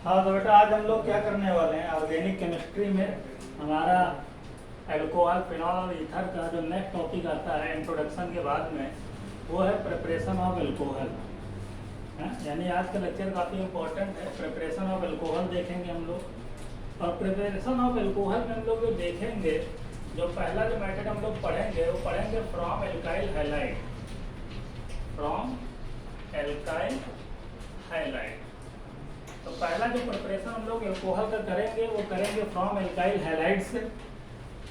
हाँ तो बेटा आज हम लोग क्या करने वाले हैं ऑर्गेनिक केमिस्ट्री में हमारा एल्कोहल फिनॉल और ईथर का जो नेक्स्ट टॉपिक आता है इंट्रोडक्शन के बाद में वो है प्रिपरेशन ऑफ एल्कोहल। यानी आज का लेक्चर काफ़ी इंपॉर्टेंट है। प्रिपरेशन ऑफ एल्कोहल देखेंगे हम लोग और प्रिपरेशन ऑफ एल्कोहल में हम लोग जो देखेंगे जो पहला जो मेथड हम लोग पढ़ेंगे वो पढ़ेंगे from alkyl halide. From alkyl halide तो पहला जो प्रिपरेशन हम लोग एल्कोहल का करेंगे वो करेंगे फ्रॉम एल्काइल हैलाइड से।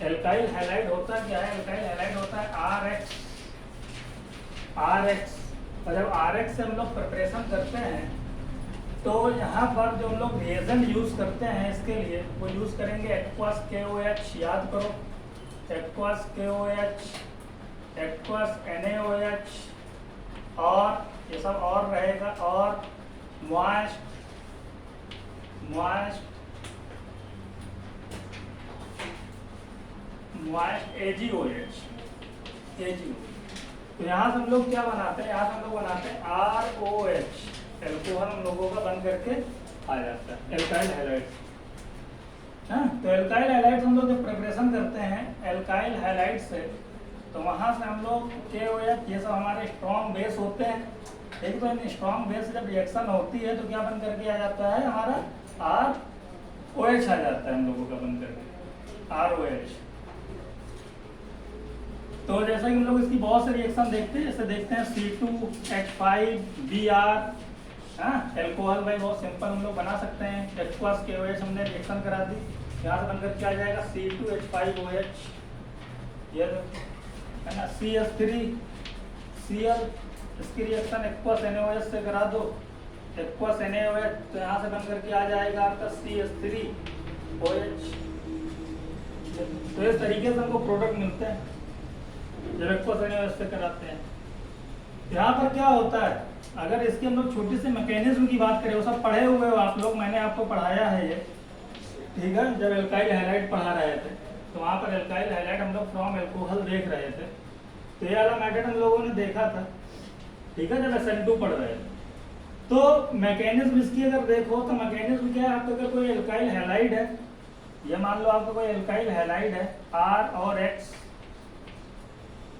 एल्काइल हैलाइड होता क्या है? एल्काइल हैलाइड होता है RX। और जब RX से हम लोग प्रिपरेशन करते हैं तो यहाँ पर जो हम लोग रिएजेंट यूज करते हैं इसके लिए वो यूज करेंगे एक्वस KOH। याद करो एक्वस KOH, एक्वस NaOH और ये सब और रहेगा और मॉइस्ट AgOH। तो यहाँ से हम लोग क्या बनाते हैं? यहाँ से हम लोग बनाते हैं ROH। एल्कोहल हम लोगों का बन करके आ जाता है एल्काइल हैलाइड। तो एल्काइल हैलाइड हम लोग जब प्रिपरेशन करते हैं एल्काइल हैलाइड से तो वहाँ से हम लोग KOH ये सब हमारे स्ट्रॉन्ग बेस होते हैं। ठीक, तो इन स्ट्रॉन्ग बेस से जब रिएक्शन होती है तो क्या बन करके आ जाता है? हमारा ROH आ जाता है हम लोगों का बन करके ROH। तो जैसा कि हम लोग इसकी बहुत से रिएक्शन देखते हैं, जैसे देखते हैं C2H5Br। एल्कोहल भाई बहुत सिंपल हम लोग बना सकते हैं। एक्वस KOH हमने रिएक्शन करा दी, यहाँ से बनकर क्या आ जाएगा? C2H5OH। ये है ना CH3Cl। इसकी रिएक्शन एक्वस NaOH से करा दो, एक्वस NaOH तो यहाँ से बनकर के आ जाएगा आपका CH3OH। तो इस तरीके से हमको प्रोडक्ट मिलते हैं जब एक्वस NaOH से कराते हैं। यहाँ पर क्या होता है, अगर इसके हम लोग छोटी सी मैकेनिज्म की बात करें, वो सब पढ़े हुए हो आप लोग, मैंने आपको पढ़ाया है ये। ठीक है, जब एल्काइल हैलाइड पढ़ा रहे थे तो वहाँ पर एल्काइल हैलाइड हम लोग फ्रॉम एल्कोहल देख रहे थे। तो ये वाला मेथड हम लोगों ने देखा था। ठीक है, जब SN2 पढ़ रहे थे तो मैकेनिज्म इसकी अगर देखो तो मैकेनिज्म क्या है? आपका अगर कोई एल्काइल हैलाइड है, ये मान लो आपका कोई एल्काइल हैलाइड है R और X,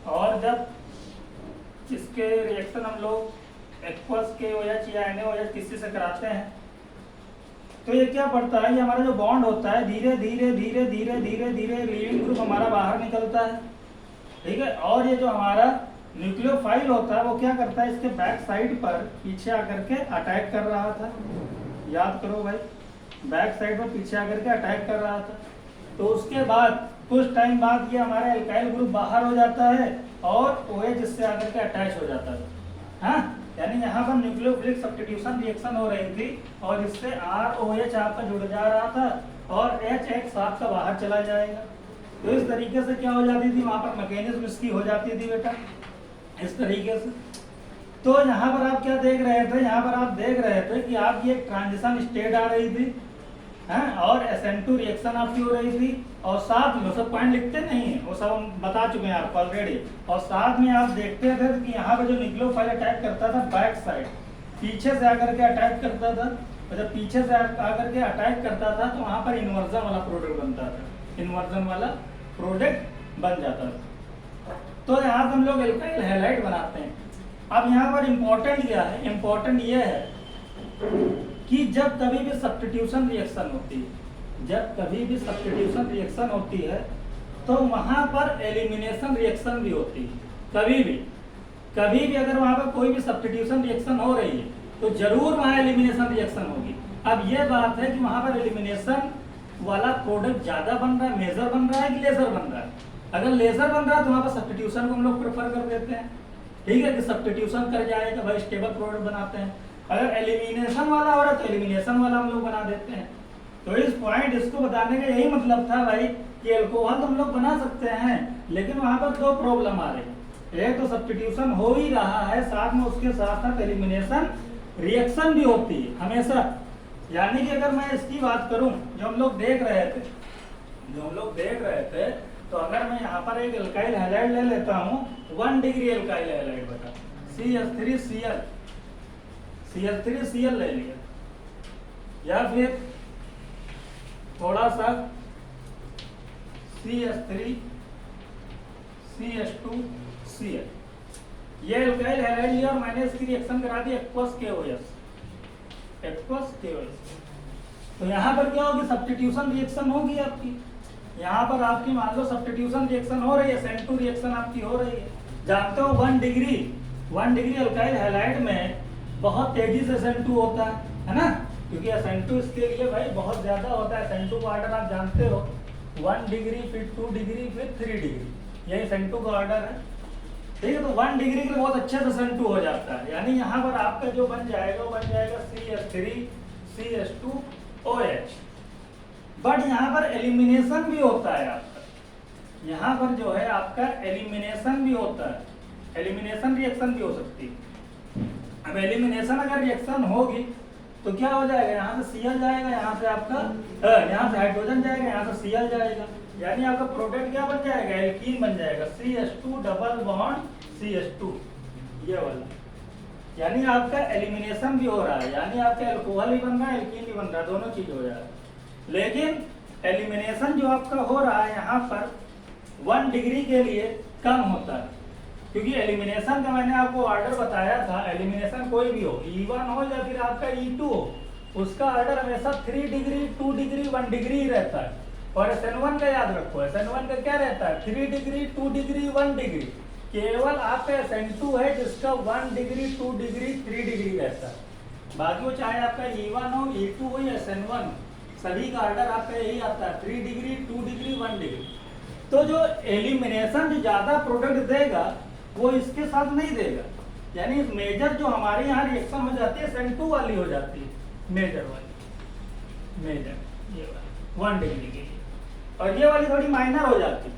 और जब इसके रिएक्शन हम लोग एक्वस KOH या NaOH किसी से कराते हैं तो ये क्या पड़ता है? ये हमारा जो बॉन्ड होता है धीरे धीरे धीरे धीरे धीरे धीरे लीविंग ग्रुप हमारा बाहर निकलता है। ठीक है, और ये जो हमारा न्यूक्लियोफाइल होता है वो क्या करता है? इसके बैक साइड पर पीछे आकर के अटैक कर रहा था। याद करो भाई, बैक साइड पर पीछे आकर के अटैक कर रहा था। तो उसके बाद कुछ टाइम बाद ये हमारा एल्काइल ग्रुप बाहर हो जाता है और OH इससे आकर के अटैच हो जाता है। हाँ, यानी यहाँ पर न्यूक्लियोफिलिक सब्स्टिट्यूशन रिएक्शन हो रही थी और इससे ROH आपका जुड़ जा रहा था और HX आपका बाहर चला जाएगा। तो इस तरीके से क्या हो जाती थी? वहाँ पर मैकेनिज्म इसकी हो जाती थी बेटा इस तरीके से। तो यहाँ पर आप क्या देख रहे थे? यहाँ पर आप देख रहे थे कि आपकी एक ट्रांजिशन स्टेट आ रही थी और SN2 रिएक्शन आपकी हो रही थी और साथ में सब पॉइंट लिखते नहीं है, वो सब हम बता चुके हैं आपको ऑलरेडी। और साथ में आप देखते थे कि यहाँ पे जो न्यूक्लियोफाइल अटैक करता था बैक साइड पीछे से आकर के अटैक करता था, और जब पीछे से आकर के अटैक करता था तो वहाँ पर इन्वर्जन वाला प्रोडक्ट बनता था, इन्वर्जन वाला प्रोडक्ट बन जाता था। तो यहाँ से हम लोग एल्काइल हैलाइड बनाते हैं। अब यहाँ पर इम्पोर्टेंट क्या है? इम्पोर्टेंट ये है कि जब कभी भी सब्स्टिट्यूशन रिएक्शन होती है, जब कभी भी सब्स्टिट्यूशन रिएक्शन होती है तो वहाँ पर एलिमिनेशन रिएक्शन भी होती है। कभी भी अगर वहाँ पर कोई भी सब्स्टिट्यूशन रिएक्शन हो रही है तो जरूर वहाँ एलिमिनेशन रिएक्शन होगी। अब ये बात है कि वहाँ पर एलिमिनेशन वाला प्रोडक्ट ज़्यादा बन रहा है, मेजर बन रहा है कि लेजर बन रहा है? अगर लेजर बन रहा है तो वहाँ पर सब्स्टिट्यूशन को हम लोग प्रेफर कर देते हैं। ठीक है, कि सब्स्टिट्यूशन कर जाएगा भाई, स्टेबल प्रोडक्ट बनाते हैं। अगर एलिमिनेशन वाला हो रहा है तो एलिमिनेशन वाला हम लोग बना देते हैं। तो इस पॉइंट इसको बताने का यही मतलब था भाई कि एल्कोहल तो हम लोग बना सकते हैं लेकिन वहाँ पर दो प्रॉब्लम आ रही है। एक तो सब्स्टिट्यूशन हो ही रहा है, साथ में उसके साथ साथ एलिमिनेशन रिएक्शन भी होती है हमेशा। यानी कि अगर मैं इसकी बात करूं जो हम लोग देख रहे थे तो अगर मैं यहाँ पर एक एल्काइल हैलाइड ले लेता हूँ 1 डिग्री एल्काइल हैलाइड बता CH3Cl ले लिया, या फिर थोड़ा सा CH3 CH2 Cl, ये एल्काइल हैलाइड लिया और मैंने इसकी रिएक्शन करा दी एक्वस KOH। तो यहाँ पर क्या होगी, सब्स्टिट्यूशन रिएक्शन होगी आपकी। यहाँ पर आपकी मान लो सब्स्टिट्यूशन रिएक्शन हो रही है, SN2 रिएक्शन आपकी हो रही है। जानते हो 1 डिग्री अल्काइल हैलाइड में बहुत तेजी से SN2 होता है ना, क्योंकि SN2 इसके लिए भाई बहुत ज्यादा होता है। SN2 का ऑर्डर आप जानते हो, 1 डिग्री, फिर 2 डिग्री, फिर 3 डिग्री, यही SN2 का ऑर्डर है। ठीक है, तो 1 डिग्री के लिए बहुत अच्छे से SN2 हो जाता है। यानी यहाँ पर आपका जो बन जाएगा वो बन जाएगा CH3 CH2OH। बट यहाँ पर एलिमिनेशन भी होता है आपका, यहाँ पर जो है आपका एलिमिनेशन भी होता है, एलिमिनेशन रिएक्शन भी हो सकती है। अब एलिमिनेशन अगर रिएक्शन होगी तो क्या हो जाएगा, यहाँ से Cl जाएगा, यहाँ से आपका यहाँ से हाइड्रोजन जाएगा, यहाँ से Cl जाएगा, यानी आपका प्रोडक्ट क्या बन जाएगा, एल्कीन बन जाएगा, CH2 डबल बॉन्ड CH2, ये वाला। यानी आपका एलिमिनेशन भी हो रहा है, यानी आपका अल्कोहल भी बन रहा है, एल्कीन भी बन रहा है, दोनों चीज हो जा रहा है। लेकिन एलिमिनेशन जो आपका हो रहा है यहाँ पर 1 डिग्री के लिए कम होता है, क्योंकि एलिमिनेशन का मैंने आपको ऑर्डर बताया था। एलिमिनेशन कोई भी हो, E1 हो या फिर आपका E2 हो, उसका ऑर्डर हमेशा 3 डिग्री, 2 डिग्री, 1 डिग्री ही रहता है। और SN1 का याद रखो, SN1 का क्या रहता है, 3 डिग्री, 2 डिग्री, 1 डिग्री। केवल आपका SN2 है जिसका 1 डिग्री, 2 डिग्री, 3 डिग्री रहता है। बाकी वो चाहे आपका E1 हो, E2 हो या SN1, सभी का ऑर्डर आपका यही आता है, 3 डिग्री, 2 डिग्री, 1 डिग्री। तो जो एलिमिनेशन जो ज्यादा प्रोडक्ट देगा वो इसके साथ नहीं देगा, यानी मेजर जो हमारे यहाँ रिएक्शन हो जाती है SN2 वाली हो जाती है, मेजर वाली, मेजर ये वाली 1 डिग्री की, और ये वाली थोड़ी माइनर हो जाती है।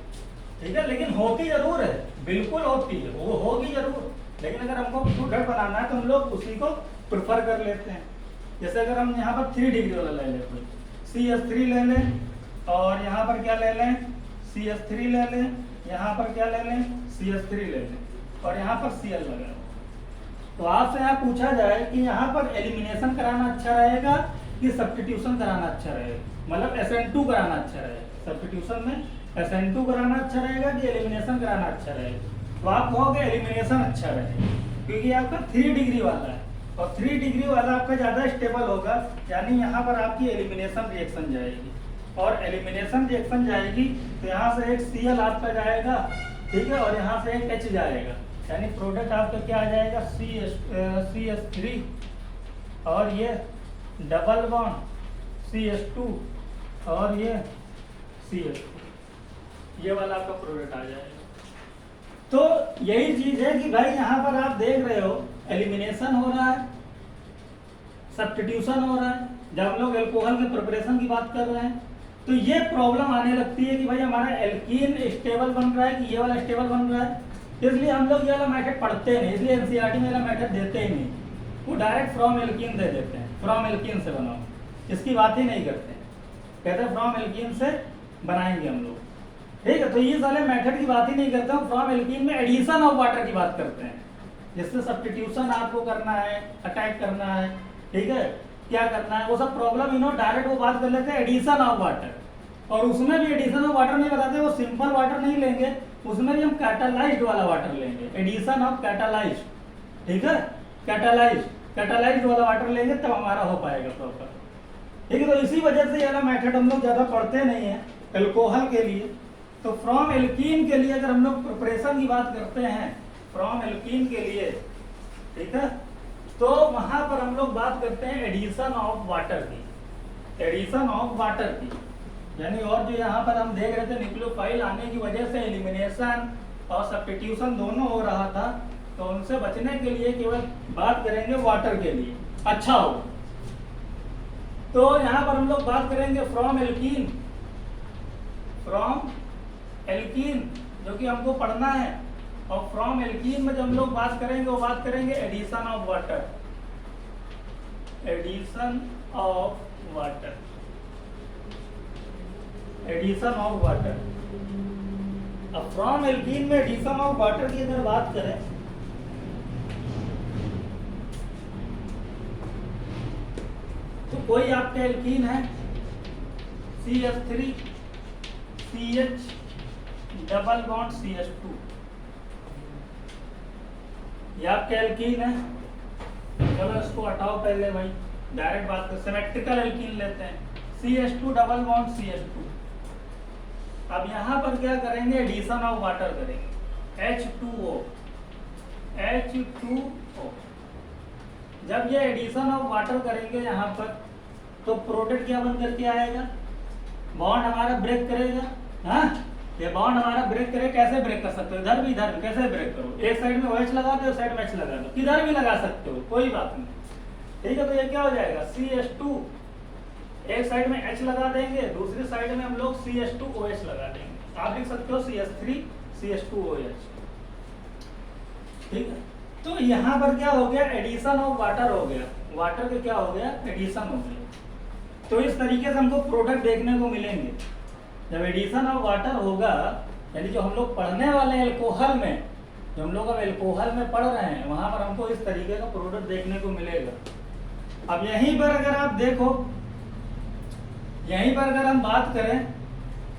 ठीक है, लेकिन होती जरूर है, बिल्कुल होती है, वो होगी जरूर, लेकिन अगर हमको प्रोडक्ट बनाना है तो हम लोग उसी को प्रेफर कर लेते हैं। जैसे अगर हम यहाँ पर 3 डिग्री वाला ले लेते हैं, CH3 ले लें, और यहाँ पर क्या ले लें, CH3 ले लें, यहाँ पर क्या ले लें, CH3 ले लें, और यहाँ पर Cl लगा। तो आपसे यहाँ पूछा जाए कि यहाँ पर एलिमिनेशन कराना अच्छा रहेगा कि सब्स्टिट्यूशन कराना अच्छा रहेगा, मतलब SN2 कराना अच्छा रहेगा, सब्स्टिट्यूशन में SN2 कराना अच्छा रहेगा कि एलिमिनेशन कराना अच्छा रहेगा। तो आप कहोगे एलिमिनेशन अच्छा रहेगा, क्योंकि आपका 3 डिग्री वाला है, और 3 डिग्री वाला आपका ज़्यादा स्टेबल होगा, यानी यहाँ पर आपकी एलिमिनेशन रिएक्शन जाएगी, और एलिमिनेशन रिएक्शन जाएगी तो यहाँ से एक Cl आपका जाएगा, ठीक है, और यहाँ से एक H जाएगा, यानी प्रोडक्ट आपका क्या आ जाएगा, CH3 और ये डबल बॉन्ड CH2 और ये CH2, ये वाला आपका प्रोडक्ट आ जाएगा। तो यही चीज है कि भाई यहाँ पर आप देख रहे हो एलिमिनेशन हो रहा है, सब्स्टिट्यूशन हो रहा है। जब हम लोग एल्कोहल के प्रिपरेशन की बात कर रहे हैं तो ये प्रॉब्लम आने लगती है कि भाई हमारा एल्कीन स्टेबल बन रहा है कि ये वाला स्टेबल बन रहा है, इसलिए हम लोग ये वाला मेथड पढ़ते नहीं, इसलिए एनसीईआरटी में वाला मेथड देते ही नहीं, वो डायरेक्ट फ्रॉम एल्कीन दे देते हैं, फ्रॉम एल्कीन से बनाओ, इसकी बात ही नहीं करते हैं, कहते हैं फ्रॉम एल्कीन से बनाएंगे हम लोग। ठीक है, तो ये साले मेथड की बात ही नहीं करते हैं, फ्रॉम एल्कीन में एडिशन ऑफ वाटर की बात करते हैं, जिससे सब्स्टिट्यूशन आपको करना है, अटैक करना है, ठीक है, क्या करना है, वो सब प्रॉब्लम इन्हों डायरेक्ट वो बात कर लेते हैं एडिशन ऑफ वाटर। और उसमें भी एडिशन ऑफ वाटर नहीं बताते, वो सिंपल वाटर नहीं लेंगे, उसमें भी हम कैटालाइज्ड वाला वाटर लेंगे, एडिशन ऑफ कैटालाइज्ड, ठीक है, कैटालाइज्ड वाला वाटर लेंगे तब हमारा हो पाएगा प्रॉपर। ठीक है, तो इसी वजह से ये वाला मेथड हम लोग ज्यादा पढ़ते नहीं है एल्कोहल के लिए। तो फ्रॉम एल्कीन के लिए अगर हम लोग प्रिपरेशन की बात करते हैं, फ्रॉम एल्कीन के लिए, ठीक है, तो वहां पर हम लोग बात करते हैं एडिशन ऑफ वाटर की, एडिशन ऑफ वाटर की, यानी और जो यहाँ पर हम देख रहे थे न्यूक्लियोफाइल आने की वजह से एलिमिनेशन और सब्स्टिट्यूशन दोनों हो रहा था, तो उनसे बचने के लिए केवल बात करेंगे वाटर के लिए, अच्छा हो। तो यहाँ पर हम लोग बात करेंगे फ्रॉम एल्कीन, फ्रॉम एल्कीन जो कि हमको पढ़ना है, और फ्रॉम एल्कीन में जब हम लोग बात करेंगे वो बात करेंगे addition of water, addition of water, addition of water. अब फ्रॉम एल्कीन में एडिशन ऑफ वाटर की अगर बात करें तो कोई आपका एल्कीन है CH3 CH double bond CH2, ये आपका एल्कीन है। चलो इसको हटाओ पहले भाई, डायरेक्ट बात कर, सिमेट्रिकल एल्कीन लेते हैं, CH2 डबल बॉन्ड CH2। अब यहाँ पर क्या करेंगे, एडिशन ऑफ वाटर करेंगे, H2O। जब ये एडिशन ऑफ वाटर करेंगे यहाँ पर, तो प्रोडक्ट क्या बन करके आएगा, बॉन्ड हमारा ब्रेक करेगा। हाँ, ये बॉन्ड हमारा ब्रेक करे, कैसे ब्रेक कर सकते हो, इधर भी इधर भी कैसे ब्रेक करो, एक साइड में OH लगा दो, एक साइड में H लगा दो, किधर भी लगा सकते हो, कोई बात नहीं। ठीक है, तो ये क्या हो जाएगा, CH2, एक साइड में H लगा देंगे, दूसरी साइड में हम लोग CH2OH लगा देंगे। आप लिख सकते हो CH3 CH2OH। ठीक है, तो यहाँ पर क्या हो गया, एडिशन ऑफ वाटर हो गया, वाटर के क्या हो गया, एडिशन हो गया। तो इस तरीके से हमको प्रोडक्ट देखने को मिलेंगे। जब एडिशन ऑफ वाटर होगा, यानी जो हम लोग पढ़ने वाले एल्कोहल में, जो हम लोग अब एल्कोहल में पढ़ रहे हैं, वहां पर हमको इस तरीके का प्रोडक्ट देखने को मिलेगा। अब यहीं पर अगर आप देखो, यहीं पर अगर हम बात करें,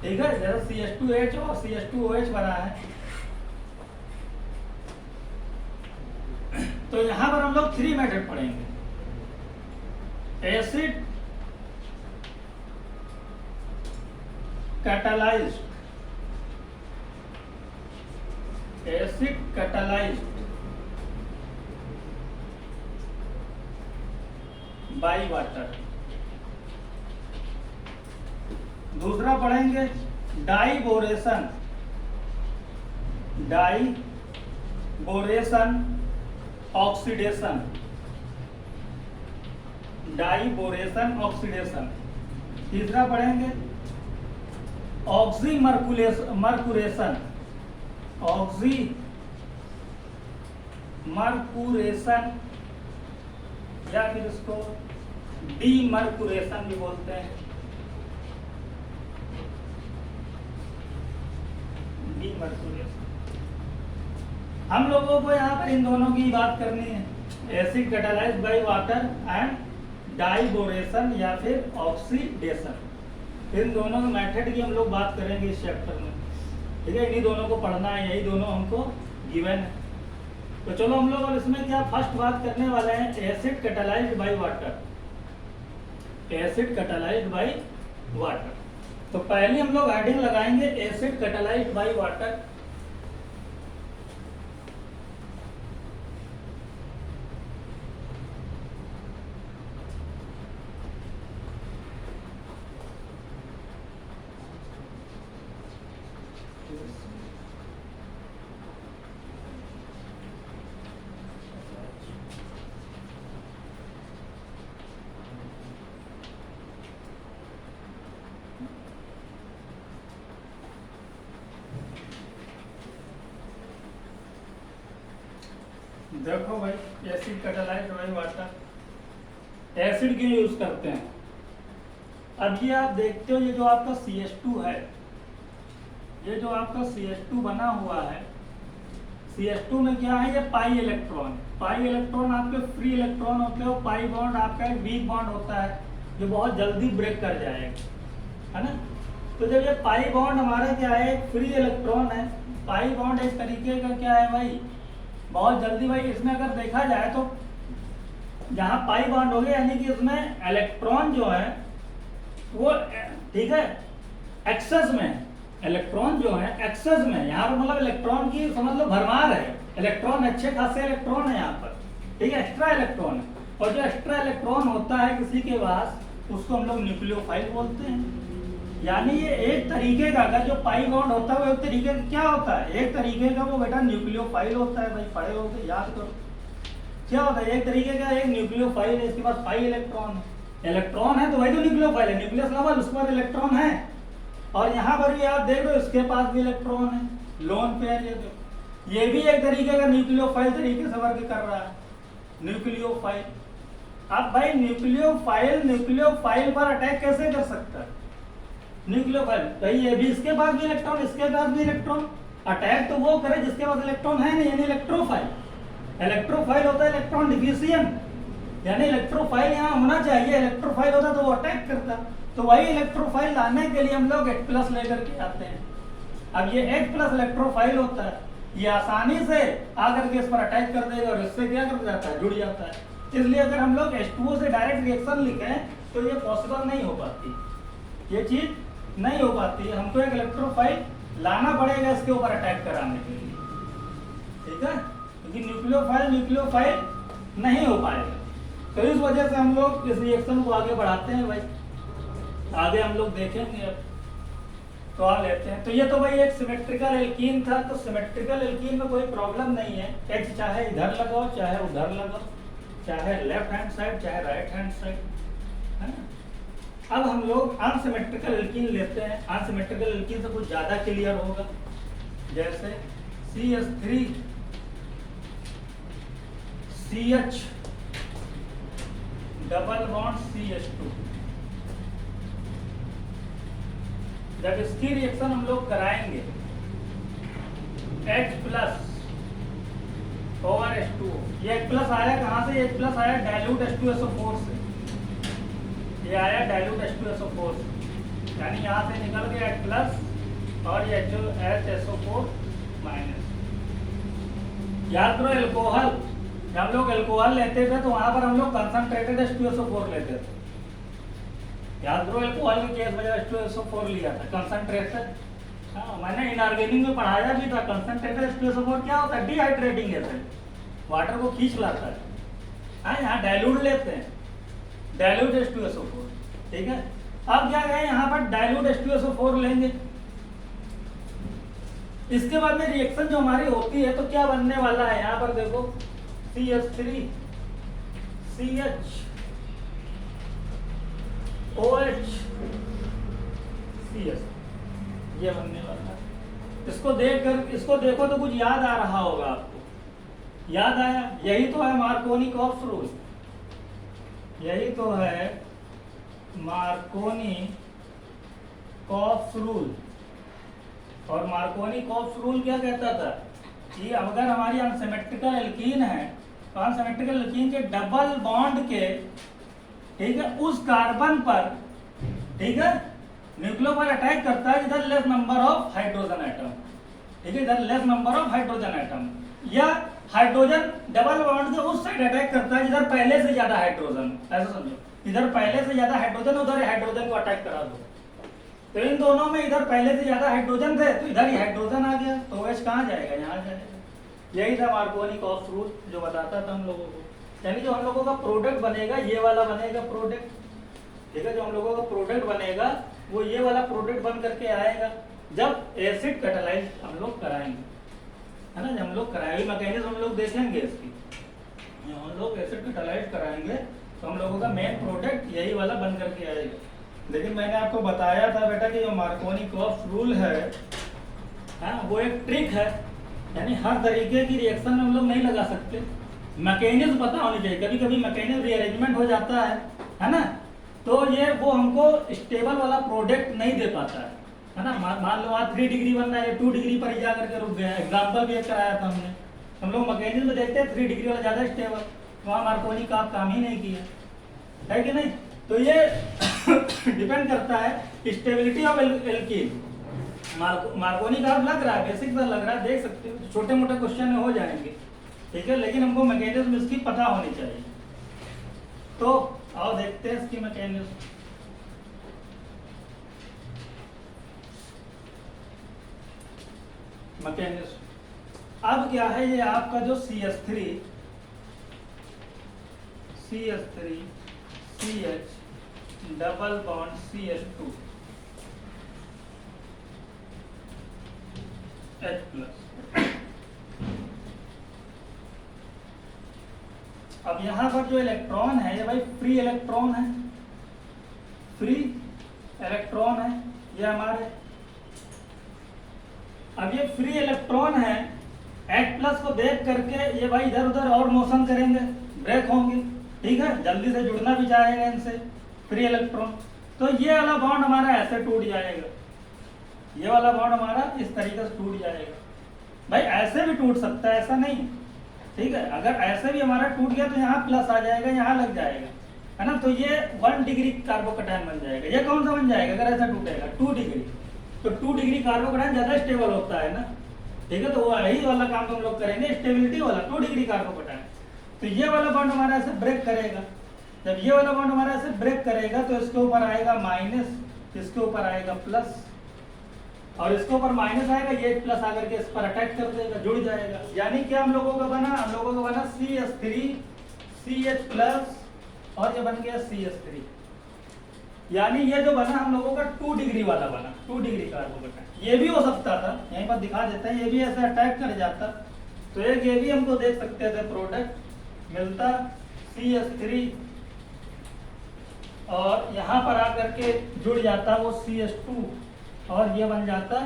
ठीक है, जैसे CH2H और CH2OH बना है, तो यहां पर हम लोग 3 मेथड पढ़ेंगे, acid catalysed, acid catalyzed by water. दूसरा पढ़ेंगे डाइबोरेशन, डाइबोरेशन ऑक्सीडेशन, डाइबोरेशन ऑक्सीडेशन। तीसरा पढ़ेंगे ऑक्सीमर्कुरेशन, ऑक्सीमर्कुरेशन, या फिर इसको डीमर्कुरेशन भी बोलते हैं, डीमर्कुरेशन। हम लोगों को यहाँ पर इन दोनों की बात करनी है, acid catalyzed by water and diboration या फिर ऑक्सीडेशन। इन दोनों मेथड की हम लोग बात करेंगे इस चैप्टर में। ठीक है, इन्हीं दोनों को पढ़ना है, यही दोनों हमको गिवन है। तो चलो हम लोग अब इसमें क्या फर्स्ट बात करने वाले हैं, acid catalyzed by water, acid catalyzed by water. तो पहले हम लोग हेडिंग लगाएंगे एसिड कैटालाइज्ड बाय वाटर। देखो भाई, acid catalyzed by water, acid क्यों यूज करते हैं। अब ये आप देखते हो, ये जो आपका CH2 है, ये जो आपका CH2 बना हुआ है, CH2 में क्या है, ये पाई इलेक्ट्रॉन, पाई इलेक्ट्रॉन आपके फ्री इलेक्ट्रॉन होते हैं, पाई बॉन्ड आपका एक वीक बॉन्ड होता है जो बहुत जल्दी ब्रेक कर जाएगा, है ना। तो जब ये पाई बॉन्ड हमारा क्या है, एक फ्री इलेक्ट्रॉन है, पाई बॉन्ड एक तरीके का क्या है भाई, बहुत जल्दी भाई, इसमें अगर देखा जाए तो जहां पाई बॉन्ड हो गया, यानी कि इसमें इलेक्ट्रॉन जो है वो, ठीक है, एक्सेस में, इलेक्ट्रॉन जो है एक्सेस में, यहाँ पर मतलब इलेक्ट्रॉन की समझ लो भरमार है, इलेक्ट्रॉन अच्छे खासे इलेक्ट्रॉन है यहाँ पर, ठीक है, एक्स्ट्रा इलेक्ट्रॉन है। और जो एक्स्ट्रा इलेक्ट्रॉन होता है किसी के पास, उसको हम लोग न्यूक्लियोफाइल बोलते हैं। यानी ये एक तरीके का, अगर जो पाई बॉन्ड होता है वो एक तरीके का क्या होता है, एक तरीके का वो बेटा न्यूक्लियोफाइल होता है। भाई पढ़े हो तो याद करो क्या होता है, एक तरीके का एक न्यूक्लियोफाइल है, इसके पास पाई इलेक्ट्रॉन, इलेक्ट्रॉन है तो वही तो न्यूक्लियोफाइल है, न्यूक्लियस लेवल उस पर इलेक्ट्रॉन है। और यहाँ पर भी आप देख लो, इसके पास भी इलेक्ट्रॉन है, लोन पेयर, ये देखो, ये भी एक तरीके का न्यूक्लियोफाइल तरीके से वर्क कर रहा है, न्यूक्लियोफाइल। अब भाई न्यूक्लियोफाइल पर अटैक कैसे कर सकता है, न्यूक्लियोफाइल, भाई ये भी, इसके पास भी इलेक्ट्रॉन, इसके पास भी इलेक्ट्रॉन, अटैक तो वो करे जिसके पास इलेक्ट्रॉन है नहीं, यानी इलेक्ट्रोफाइल। इलेक्ट्रोफाइल होता है इलेक्ट्रॉन डिफिशिएंट, यानी इलेक्ट्रोफाइल यहाँ होना चाहिए, इलेक्ट्रोफाइल होता तो वो अटैक करता। तो वही इलेक्ट्रोफाइल लाने के लिए हम लोग H+ लेकर के आते हैं। अब ये H+ इलेक्ट्रोफाइल होता है, ये आसानी से आकर के इस पर अटैक कर देगा और इससे क्या कर जाता है, जुड़ जाता है। इसलिए अगर हम लोग H2O से डायरेक्ट रिएक्शन लिखें तो ये पॉसिबल नहीं हो पाती, ये चीज नहीं हो पाती। हमको एक इलेक्ट्रोफाइल लाना पड़ेगा इसके ऊपर अटैक कराने के लिए, ठीक है, क्योंकि न्यूक्लियोफाइल नहीं हो पाएगा। तो इस वजह से हम लोग इस रिएक्शन को आगे बढ़ाते हैं भाई, आगे हम लोग देखेंगे। अब तो आ लेते हैं। तो ये तो भाई एक सिमेट्रिकल एल्कीन था। तो सिमेट्रिकल एल्कीन में कोई प्रॉब्लम नहीं है, H चाहे इधर लगाओ चाहे उधर लगाओ, चाहे लेफ्ट हैंड साइड चाहे राइट हैंड साइड, है ना। अब हम लोग अनसिमेट्रिकल एल्कीन लेते हैं। अनसिमेट्रिकल एल्कीन से कुछ ज्यादा क्लियर होगा, जैसे CH3 CH double bond CH2। जब इसकी रिएक्शन हम लोग कराएंगे H+ ओवर H2O, ये H+ आया कहाँ से, H+ आया डाइल्यूट H2SO4 से, ये आया डाइल्यूट H2SO4 से, यानी यहाँ से निकल गया H+ और ये HSO4 माइनस। याद करो एल्कोहल, जब हम लोग एल्कोहल लेते थे तो वहां पर हम लोग कंसंट्रेटेड H2SO4 लेते थे। याद करो एल्कोहल के केस में H2SO4 लिया था कंसंट्रेटेड। हाँ, मैंने इनऑर्गेनिक में पढ़ाया भी था। कंसंट्रेटेड H2SO4 क्या होता है, डिहाइड्रेटिंग एसिड, वाटर को खींच लाता है। हाँ, यहाँ डाइल्यूट लेते हैं, डाइल्यूट H2SO4, ठीक है। अब क्या कहें, यहाँ पर डाइल्यूट H2SO4 लेंगे। इसके बाद में रिएक्शन जो हमारी होती है तो क्या बनने वाला है, यहाँ पर देखो CH3 CH OH CS, ये बनने वाला है। इसको देखो तो कुछ याद आ रहा होगा आपको, याद आया, यही तो है मार्कोनी-कॉप्स रूल, यही तो है मार्कोनी-कॉप्स रूल। और मार्कोनी-कॉप्स रूल क्या कहता था कि अगर हमारी अनसिमेट्रिकल एल्कीन है तो अनसिमेट्रिकल एल्कीन के डबल बॉन्ड के, ठीक है, उस कार्बन पर, ठीक है, न्यूक्लियोफाइल अटैक करता है जिधर less number of hydrogen atom, ठीक है, इधर less number of hydrogen atom, या हाइड्रोजन डबल बॉन्ड के उस साइड अटैक करता है जिधर पहले से ज्यादा हाइड्रोजन, ऐसा समझो, इधर पहले से ज्यादा हाइड्रोजन, उधर हाइड्रोजन को अटैक करा दो। तो इन दोनों में इधर पहले से ज्यादा हाइड्रोजन थे तो इधर ही हाइड्रोजन आ गया, तो OH कहाँ जाएगा, यहाँ जाएगा। यही था मार्कोनी-कॉप्स रूल जो बताता था हम लोगों को। यानी जो हम लोगों का प्रोडक्ट बनेगा ये वाला बनेगा प्रोडक्ट, ठीक है, जो हम लोगों का प्रोडक्ट बनेगा वो ये वाला प्रोडक्ट बन करके आएगा जब एसिड कैटालाइज हम लोग कराएंगे, है ना। जब हम लोग कराएंगे मैकेनिज्म हम लोग देखेंगे इसकी, हम लोग एसिड कैटालाइज कराएंगे तो हम लोगों का मेन प्रोडक्ट यही वाला बन करके आएगा। लेकिन मैंने आपको बताया था बेटा कि जो मार्कोनी-कॉप्स रूल है, हाँ, वो एक ट्रिक है, यानी हर तरीके की रिएक्शन में हम लोग नहीं लगा सकते, मैकेनिज्म पता होनी चाहिए। कभी कभी मैकेनिज्म रीअरेंजमेंट हो जाता है ना, तो ये वो हमको स्टेबल वाला प्रोडक्ट नहीं दे पाता है ना। मान लो आज 3 डिग्री बन रहा है, 2 डिग्री पर ही जाकर के रुक गया। एग्जाम्पल भी एक कराया था हमने, हम लोग मैकेनिज्म देखते हैं 3 डिग्री वाला ज्यादा स्टेबल, वहाँ मार्कोनी का काम ही नहीं किया है कि नहीं। तो ये डिपेंड करता है स्टेबिलिटी ऑफ एल्कीन। मार्कोनी का लग रहा है, बेसिक सा लग रहा है, देख सकते हो, छोटे मोटे क्वेश्चन में हो जाएंगे, ठीक है, लेकिन हमको मैकेनिज्म इसकी पता होनी चाहिए। तो आओ देखते हैं इसकी मैकेनिज्म। अब क्या है, ये आपका जो CH3 CH double bond CH2 H+। अब यहां पर जो इलेक्ट्रॉन है ये भाई फ्री इलेक्ट्रॉन है, फ्री इलेक्ट्रॉन है ये हमारे। अब ये फ्री इलेक्ट्रॉन है, H+ को देख करके ये भाई इधर उधर और मोशन करेंगे, ब्रेक होंगे, ठीक है, जल्दी से जुड़ना भी चाहेगा इनसे फ्री इलेक्ट्रॉन। तो ये वाला बॉन्ड हमारा ऐसे टूट जाएगा, ये वाला बॉन्ड हमारा इस तरीके से टूट जाएगा। भाई ऐसे भी टूट सकता है, ऐसा नहीं, ठीक है। अगर ऐसे भी हमारा टूट गया तो यहाँ प्लस आ जाएगा, यहाँ लग जाएगा, है ना। तो ये 1 डिग्री कार्बोकैटायन बन जाएगा। ये कौन सा बन जाएगा अगर ऐसा टूटेगा? 2 डिग्री। तो 2 डिग्री कार्बोकैटायन ज्यादा स्टेबल होता है ना, ठीक है। तो वो यही वाला काम तो हम लोग करेंगे, स्टेबिलिटी वाला 2 डिग्री कार्बोकैटायन। तो ये वाला बॉन्ड हमारा ऐसे ब्रेक करेगा। जब ये वाला बॉन्ड हमारा ऐसे ब्रेक करेगा तो इसके ऊपर आएगा माइनस, इसके ऊपर आएगा प्लस, और इसके ऊपर माइनस आएगा, ये प्लस आकर के इस पर अटैक कर देगा, जुड़ जाएगा। यानी कि हम लोगों का बना CH3 CH प्लस, और ये बन गया CH3। यानी ये जो बना हम लोगों का 2 डिग्री वाला बना, 2 डिग्री कार्बोकैटायन। ये भी हो सकता था, यहीं पर दिखा देते हैं, ये भी ऐसे अटैक कर जाता तो एक ये भी हमको देख सकते थे प्रोडक्ट मिलता CH3, और यहाँ पर आकर के जुड़ जाता वो CH2, और ये बन जाता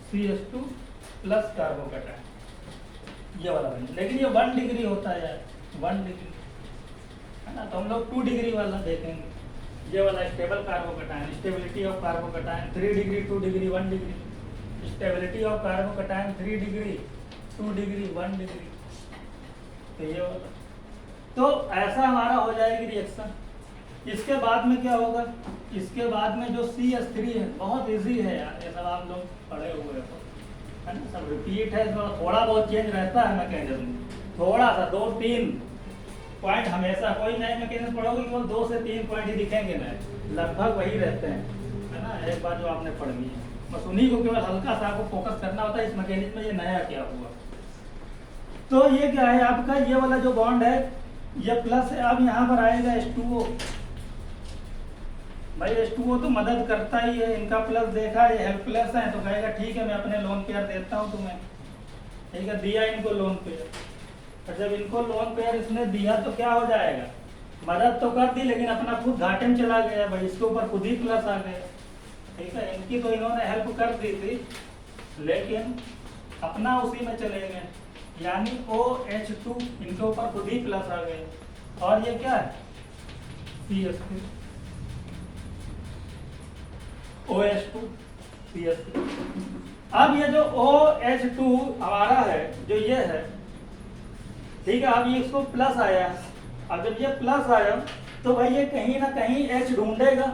CH2 प्लस कार्बोकैटायन, ये वाला बन। लेकिन ये 1 डिग्री होता है यार, 1 डिग्री, है ना। तो हम लोग 2 डिग्री वाला देखेंगे, ये वाला stable carbocation, stability of carbocation 3 degree 2 degree 1 degree, stability of carbocation 3 degree 2 degree 1 degree. तो ये वाला, तो ऐसा हमारा हो जाएगी रिएक्शन। इसके बाद में क्या होगा? इसके बाद में जो CH3 है, बहुत इजी है यार, ये सब आप लोग पढ़े हुए हो, है ना, सब रिपीट है, थोड़ा बहुत चेंज रहता है मैकेनिज्म, थोड़ा सा 2-3 पॉइंट हमेशा, कोई नए मैकेनिज्म पढ़ोगे केवल 2 से 3 पॉइंट ही दिखेंगे नए, लगभग वही रहते हैं, है ना। एक बार जो आपने पढ़ ली है बस उन्हीं को केवल हल्का सा आपको फोकस करना होता है, इस मैकेनिज्म में ये नया क्या हुआ। तो ये क्या है आपका, ये वाला जो बॉन्ड है ये प्लस है। अब यहाँ पर आएगा H2O, भाई H2O तो मदद करता ही है, इनका प्लस देखा, ये हेल्पलेस है तो कहेगा ठीक है मैं अपने लोन पेयर देता हूँ तुम्हें, ठीक है, दिया इनको लोन पेयर। और जब इनको लोन पेयर इसने दिया तो क्या हो जाएगा, मदद तो कर दी लेकिन अपना खुद घाटे में चला गया भाई, इसके ऊपर खुद ही प्लस आ गया, ठीक है। इनकी तो इन्होंने हेल्प कर दी थी लेकिन अपना उसी में चले गए, यानी OH2 इनके ऊपर खुद ही प्लस आ गए। और ये क्या है CH3 OH2 CH3। अब ये जो OH2 हमारा है, जो ये है, ठीक है, अब ये इसको प्लस आया, अब जब ये प्लस आया तो भाई ये कहीं ना कहीं H ढूंढेगा,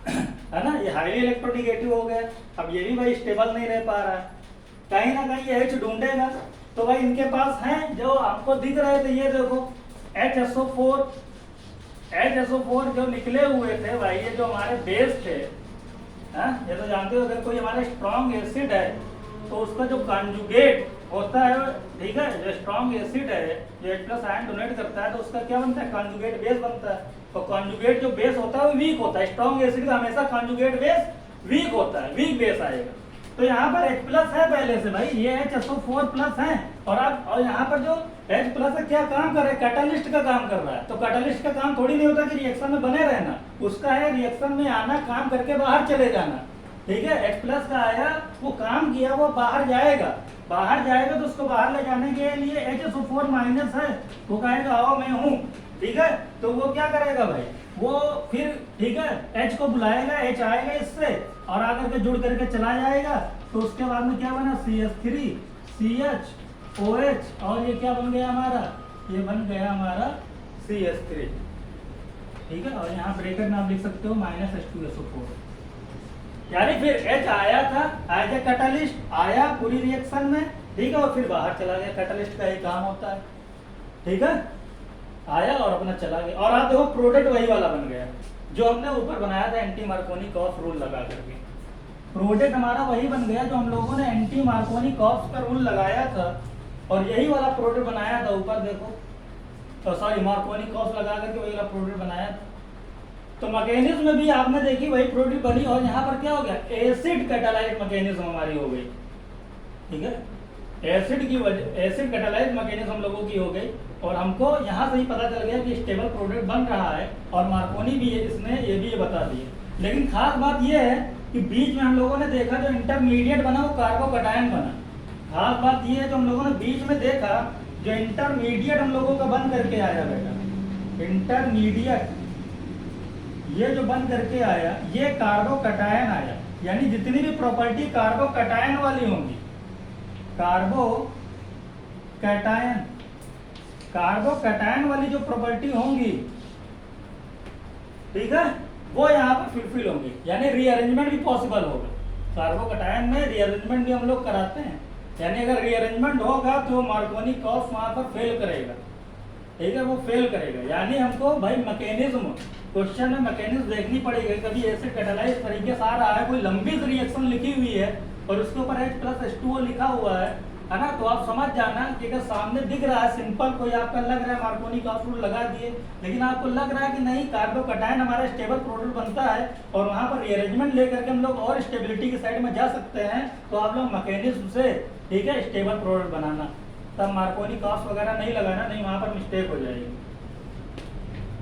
है ना, ये हाईली इलेक्ट्रोनेगेटिव हो गया। अब ये भी भाई स्टेबल नहीं रह पा रहा है, कहीं ना कहीं ये H ढूंढेगा। तो भाई इनके पास हैं जो आपको दिख रहे थे, ये देखो HSO4 जो निकले हुए थे भाई, ये जो हमारे बेस थे, ये तो जानते हो अगर कोई हमारा स्ट्रॉन्ग एसिड है तो उसका जो कॉन्जुगेट होता है, ठीक है, जो स्ट्रॉन्ग एसिड है जो H+ आयन डोनेट करता है तो उसका क्या बनता है, कॉन्जुगेट बेस बनता है। तो कॉन्जुगेट जो बेस होता है वो वीक होता है, स्ट्रॉन्ग एसिड का हमेशा कॉन्जुगेट बेस वीक होता है, वीक बेस आएगा। तो यहाँ पर H+ है पहले से भाई, ये HSO4+ है, और यहाँ पर जो H+ है क्या काम कर रहा है, कैटालिस्ट का काम कर रहा है। तो कैटालिस्ट का काम थोड़ी नहीं होता कि रिएक्शन में बने रहना, उसका है रिएक्शन में आना, काम करके बाहर चले जाना, ठीक है। H+ का आया, वो काम किया, वो बाहर जाएगा, बाहर जाएगा तो उसको बाहर ले जाने के लिए HSO4- है, वो कहेगा आओ मैं हूँ, ठीक है। तो वो क्या करेगा भाई, वो फिर ठीक है H को बुलाएगा, H आएगा इससे और आकर के जुड़ करके चला जाएगा। तो उसके बाद में क्या बना, CH3 CH OH, और ये क्या बन गया हमारा, ये बन गया हमारा CH3, ठीक है। और यहाँ ब्रेकेट में आप लिख सकते हो -H2SO4, यानी फिर H आया था, एज ए कैटालिस्ट आया पूरी रिएक्शन में, ठीक है, और फिर बाहर चला गया। कैटालिस्ट का ही काम होता है, ठीक है, आया और अपना चला गया। और आप देखो प्रोडक्ट वही वाला बन गया जो हमने ऊपर बनाया था एंटी मार्कोनी-कॉफ रूल लगा करके। प्रोडक्ट हमारा वही बन गया जो हम लोगों ने एंटी मार्कोनी-कॉफ का रूल लगाया था, और यही वाला प्रोडक्ट बनाया था ऊपर देखो, तो सॉरी मार्कोनी-कॉफ लगा करके वही वाला प्रोडक्ट बनाया था। तो मैकेनिज्म में भी आपने देखी वही प्रोडक्ट बनी, और यहाँ पर क्या हो गया, एसिड कैटालाइज मैकेनिज्म हमारी हो गई, ठीक है। एसिड की वजह, एसिड कैटालाइज मैकेनिज्म हम लोगों की हो गई, और हमको यहाँ से ही पता चल गया कि स्टेबल प्रोडक्ट बन रहा है, और मार्कोनी भी इसने ये भी बता दिया। लेकिन खास बात ये है कि बीच में हम लोगों ने देखा जो इंटरमीडिएट बना वो कार्बोकैटायन बना। खास बात ये है जो हम लोगों ने बीच में देखा, जो इंटरमीडिएट हम लोगों का बन करके आया बेटा, इंटरमीडिएट ये जो बन करके आया ये कार्बोकैटायन आया। यानी जितनी भी प्रॉपर्टी कार्बोकैटायन वाली होंगी, कार्बोकैटायन कार्बोकैटायन वाली जो प्रॉपर्टी होंगी, ठीक है, वो यहाँ पर फुलफिल होंगी, यानी रीअरेंजमेंट भी पॉसिबल होगा। कार्बोकैटायन में रीअरेंजमेंट भी हम लोग कराते हैं, यानी अगर रीअरेंजमेंट होगा तो मार्कोनी क्रॉस वहाँ पर फेल करेगा, ठीक है, वो फेल करेगा। यानी हमको भाई मैकेनिज्म, क्वेश्चन में मैकेनिज्म देखनी पड़ेगी। कभी ऐसे कैटालाइज तरीके से आ रहा है, कोई लंबी रिएक्शन लिखी हुई है और उसके ऊपर H+H2O लिखा हुआ है ना, तो आप समझ जाना कि अगर सामने दिख रहा है सिंपल, कोई आपका लग रहा है मार्कोनी क्रॉस रूल लगा दिए, लेकिन आपको लग रहा है कि नहीं कार्बोकैटायन हमारा स्टेबल प्रोडक्ट बनता है और वहाँ पर रीअरेंजमेंट लेकर के हम लोग और स्टेबिलिटी की साइड में जा सकते हैं, तो आप लोग मैकेनिज्म से, ठीक है, स्टेबल प्रोडक्ट बनाना, तब मार्कोनी क्रॉस वगैरह नहीं लगाना, नहीं वहाँ पर मिस्टेक हो जाएगी।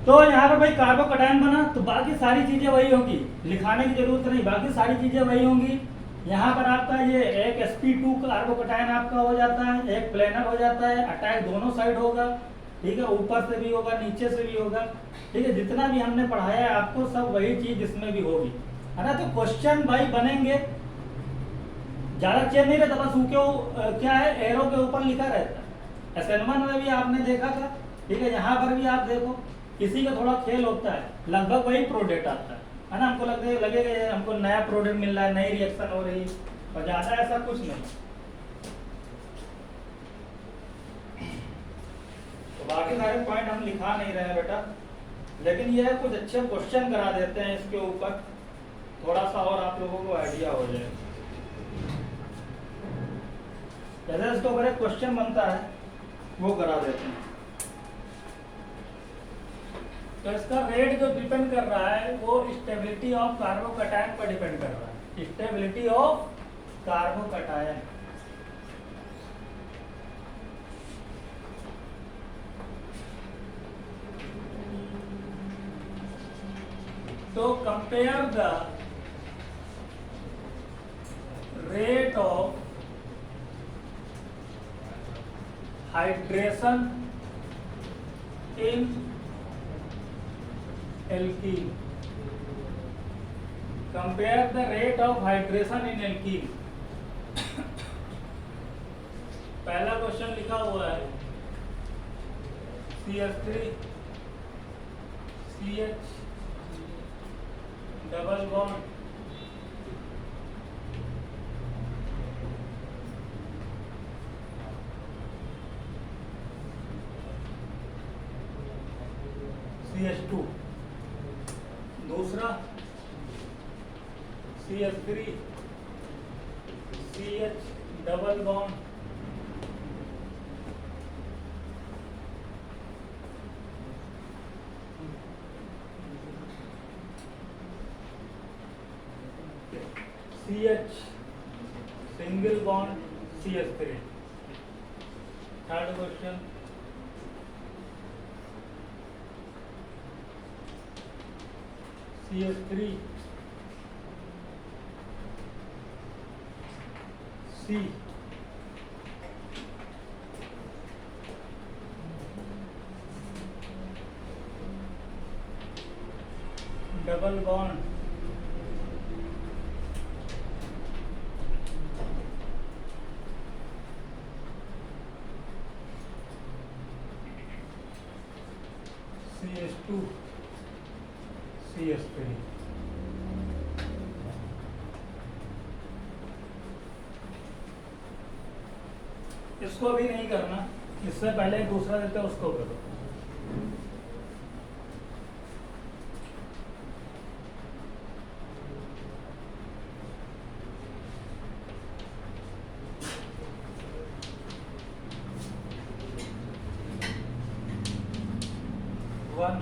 तो यहाँ पर भाई कार्बोकैटायन बना, तो बाकी सारी चीजें वही होंगी, लिखाने की जरूरत नहीं, बाकी सारी चीजें वही होंगी। यहाँ पर आपका ये एक sp2 कार्बोकैटायन आपका हो जाता है, एक प्लेनर हो जाता है, अटैक दोनों साइड होगा, ठीक है, ऊपर से भी होगा नीचे से भी होगा, ठीक है, जितना भी हमने पढ़ाया है आपको सब वही चीज इसमें भी होगी, है ना। तो क्वेश्चन भाई बनेंगे, ज्यादा चेंज नहीं रहता, बस उनके क्या है, एरो के ऊपर लिखा रहता है। असाइनमेंट में भी आपने देखा था, ठीक है, यहाँ पर भी आप देखो, किसी का थोड़ा खेल होता है, लगभग वही प्रोडक्ट आता है ना, हमको लगेगा हमको नया प्रोडक्ट मिल रहा है, नई रिएक्शन हो रही, और ज्यादा ऐसा कुछ नहीं। तो बाकी सारे पॉइंट हम लिखा नहीं रहे हैं बेटा, लेकिन ये कुछ अच्छे क्वेश्चन करा देते हैं इसके ऊपर, थोड़ा सा और आप लोगों को आइडिया हो जाए। जैसे इसके ऊपर एक क्वेश्चन बनता है वो करा देते हैं। तो इसका रेट जो डिपेंड कर रहा है वो स्टेबिलिटी ऑफ कार्बोकैटायन पर डिपेंड कर रहा है, स्टेबिलिटी ऑफ कार्बोकैटायन। तो compare the rate of hydration in alkene, compare the rate of hydration in alkene. पहला क्वेश्चन लिखा हुआ है CH3 CH double bond CH2, दूसरा CH3 CH double bond CH single bond CH3। Third question CH3 C double bond CH2 CH3। इसको भी नहीं करना, इससे पहले दूसरा देते हैं उसको करो। वन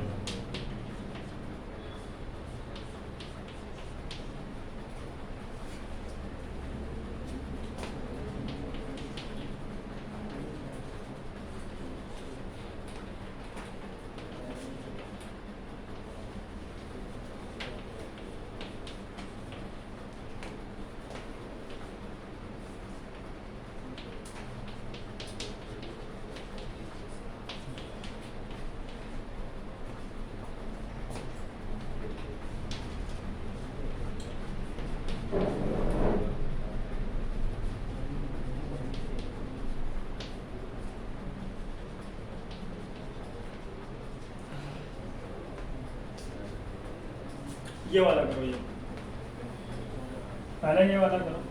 ये वाला करो, ये पहले ये वाला करो।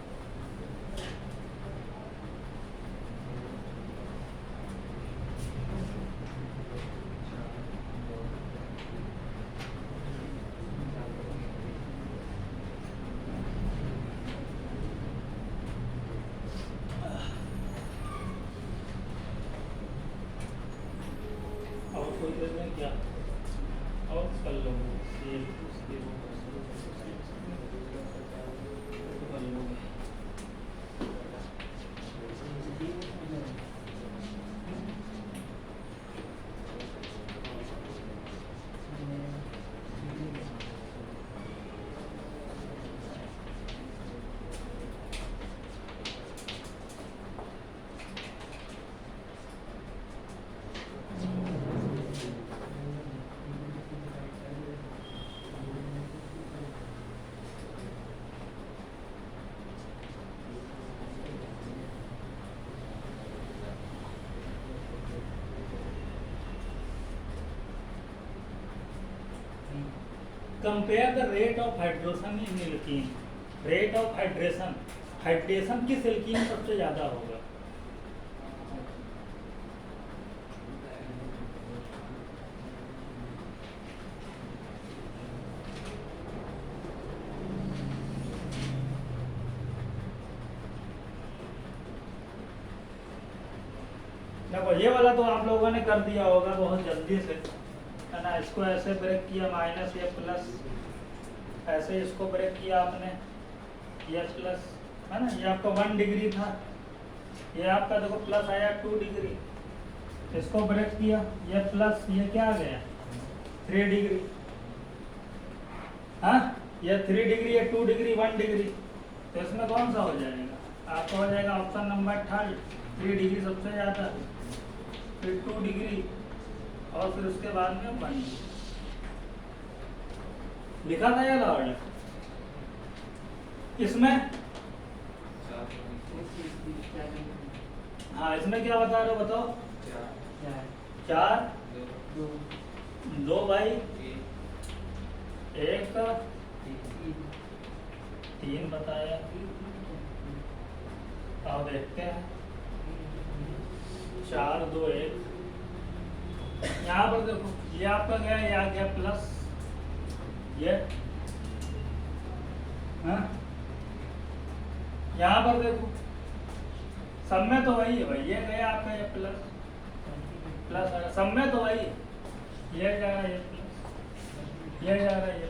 और कोई देर में क्या और कर लो ये उसके वो कर लोगे। Compare the rate of hydration in alkene. Rate of hydration, hydration किस एल्कीन में सबसे ज़्यादा होगा? देखो ये वाला तो आप लोगों ने कर दिया होगा बहुत जल्दी से, है ना। इसको ऐसे ब्रेक किया माइनस ये प्लस, ऐसे इसको ब्रेक किया आपने ये प्लस, है ना। ये आपका 1 डिग्री था, ये आपका देखो प्लस आया 2 डिग्री, इसको ब्रेक किया ये प्लस, ये क्या आ गया 3 डिग्री, हाँ ये 3 डिग्री, ये 2 डिग्री 1 डिग्री। तो इसमें कौन सा हो जाएगा? आपका हो जाएगा ऑप्शन नंबर 3, 3 डिग्री सबसे ज़्यादा, फिर 2 डिग्री और फिर उसके बाद में 1 डिग्री। लिखा था या लॉर्ड? इसमें हाँ इसमें क्या बता रहे हो बताओ? 4 2 बाई 1 3 बताया। अब देखते हैं 4 2 1, यहाँ पर देखो ये आपका क्या है, ये आ गया प्लस, ये हाँ यहाँ पर देखो सब में तो वही है भाई, ये गया आपका ये प्लस प्लस, सब में तो वही ये जा रहा है ये प्लस, ये जा रहा है ये